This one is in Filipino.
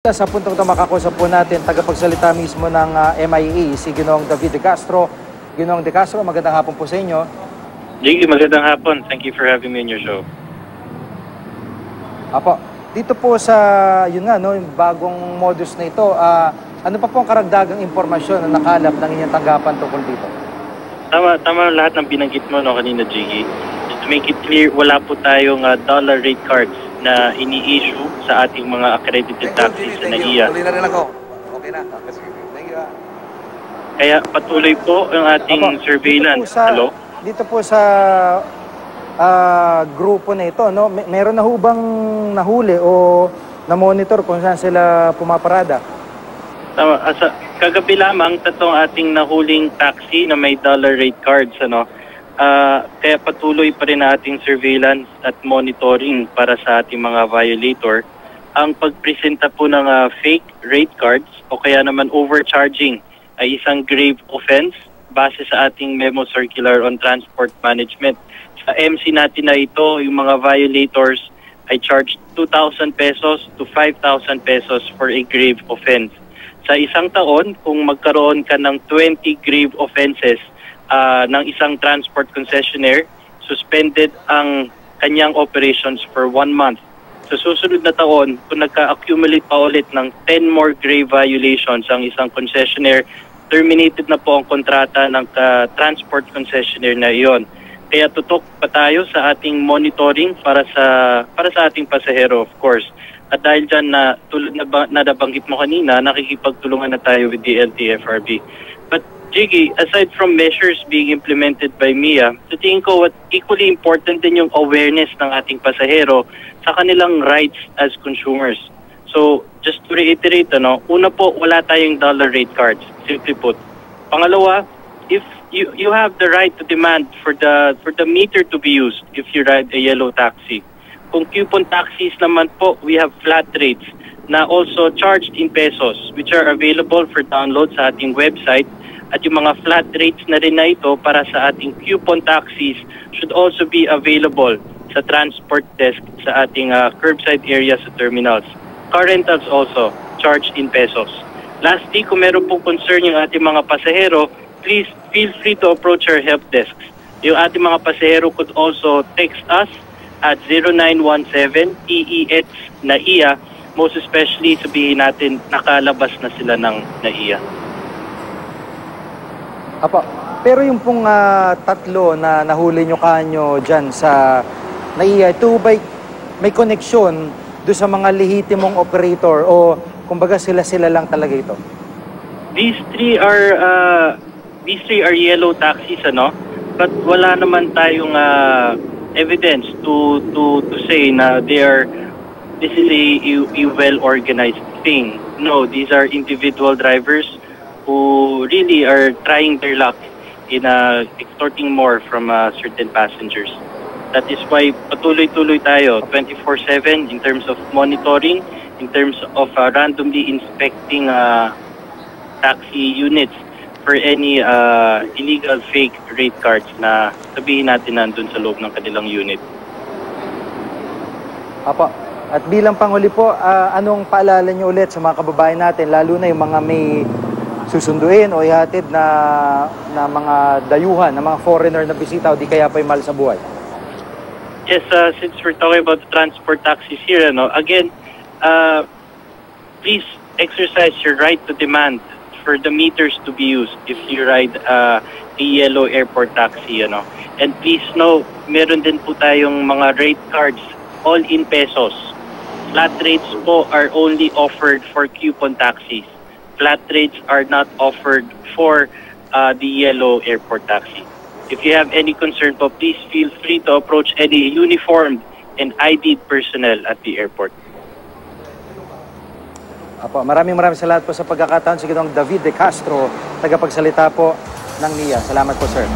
Sa puntong ito makakusap po natin, tagapagsalita mismo ng MIA, si Ginoong David De Castro. Ginoong De Castro, magandang hapon po sa inyo. Jiggy, magandang hapon. Thank you for having me in your show. Apo, dito po sa, yun nga, no, yung bagong modus na ito, ano pa po ang karagdagang impormasyon na nakalap ng inyong tanggapan tungkol dito? Tama lahat ng binanggit mo kanina, Jiggy. Just to make it clear, wala po tayong dollar rate cards na ini-issue sa ating mga accredited taxis sa NAIA. Tuloy na rin ako. Okay na. Thank you. Kaya patuloy po ang ating surveillance. Hello? Dito po sa grupo na ito, no, meron na hubang nahuli o na-monitor kung saan sila pumaparada? Tama. Kagabi lamang, tatlong ating nahuling taxi na may dollar rate cards, kaya patuloy pa rin ating surveillance at monitoring para sa ating mga violator. Ang pagpresenta po ng fake rate cards o kaya naman overcharging ay isang grave offense base sa ating memo circular on transport management. Sa MC natin na ito, yung mga violators ay charged 2,000 pesos to 5,000 pesos for a grave offense. Sa isang taon, kung magkaroon ka ng 20 grave offenses ng isang transport concessionaire, suspended ang kanyang operations for 1 month. Sa susunod na taon, kung nagka-accumulate pa ulit ng 10 more grave violations ang isang concessionaire, terminated na po ang kontrata ng transport concessionaire na iyon. Kaya tutok pa tayo sa ating monitoring para sa ating pasahero, of course. At dahil dyan, tulad na nabanggit mo kanina, nakikipagtulungan na tayo with the LTFRB. But Jiggy, aside from measures being implemented by MIA, sa tingin ko what equally important din yung awareness ng ating pasahero sa kanilang rights as consumers. So, just to reiterate, una po, wala tayong dollar rate cards, simply put. Pangalawa, if you have the right to demand for the meter to be used if you ride a yellow taxi. Kung coupon taxis naman po, we have flat rates na also charged in pesos which are available for download sa ating website. At yung mga flat rates na rin na ito para sa ating coupon taxis should also be available sa transport desk sa ating curbside area sa terminals. Car rentals also charged in pesos. Lastly, kung meron pong concern yung ating mga pasahero, please feel free to approach our help desks. Yung ating mga pasahero could also text us at 0917-TEX NAIA, most especially sabihin natin nakalabas na sila ng NAIA. Apo, pero yung pong tatlo na nahuli nyo kanyo dyan sa NAIA, ito ba may koneksyon doon sa mga lehitimong operator o kumbaga sila lang talaga ito? These three are yellow taxis, but wala naman tayong evidence to say na this is a well-organized thing. No, these are individual drivers who really are trying their luck in extorting more from certain passengers. That is why patuloy-tuloy tayo 24/7 in terms of monitoring, in terms of randomly inspecting taxi units for any illegal fake rate cards na sabihin natin nandun sa loob ng kanilang unit. Apo, at bilang panghuli po, anong paalala niyo ulit sa mga kababayan natin, lalo na yung mga may susunduin o ihatid na mga dayuhan, na mga foreigner na bisita o di kaya pa yung mahal sa buhay? Yes, since we're talking about the transport taxis here, again, please exercise your right to demand for the meters to be used if you ride a yellow airport taxi, And please know, meron din po tayong mga rate cards all in pesos. Flat rates po are only offered for coupon taxis. Flat rates are not offered for the yellow airport taxi. If you have any concern po, please feel free to approach any uniformed and ID'd personnel at the airport. Apo, maraming salamat po sa pagkakataon. Sige, David De Castro, tagapagsalita po ng NIA. Salamat po, sir.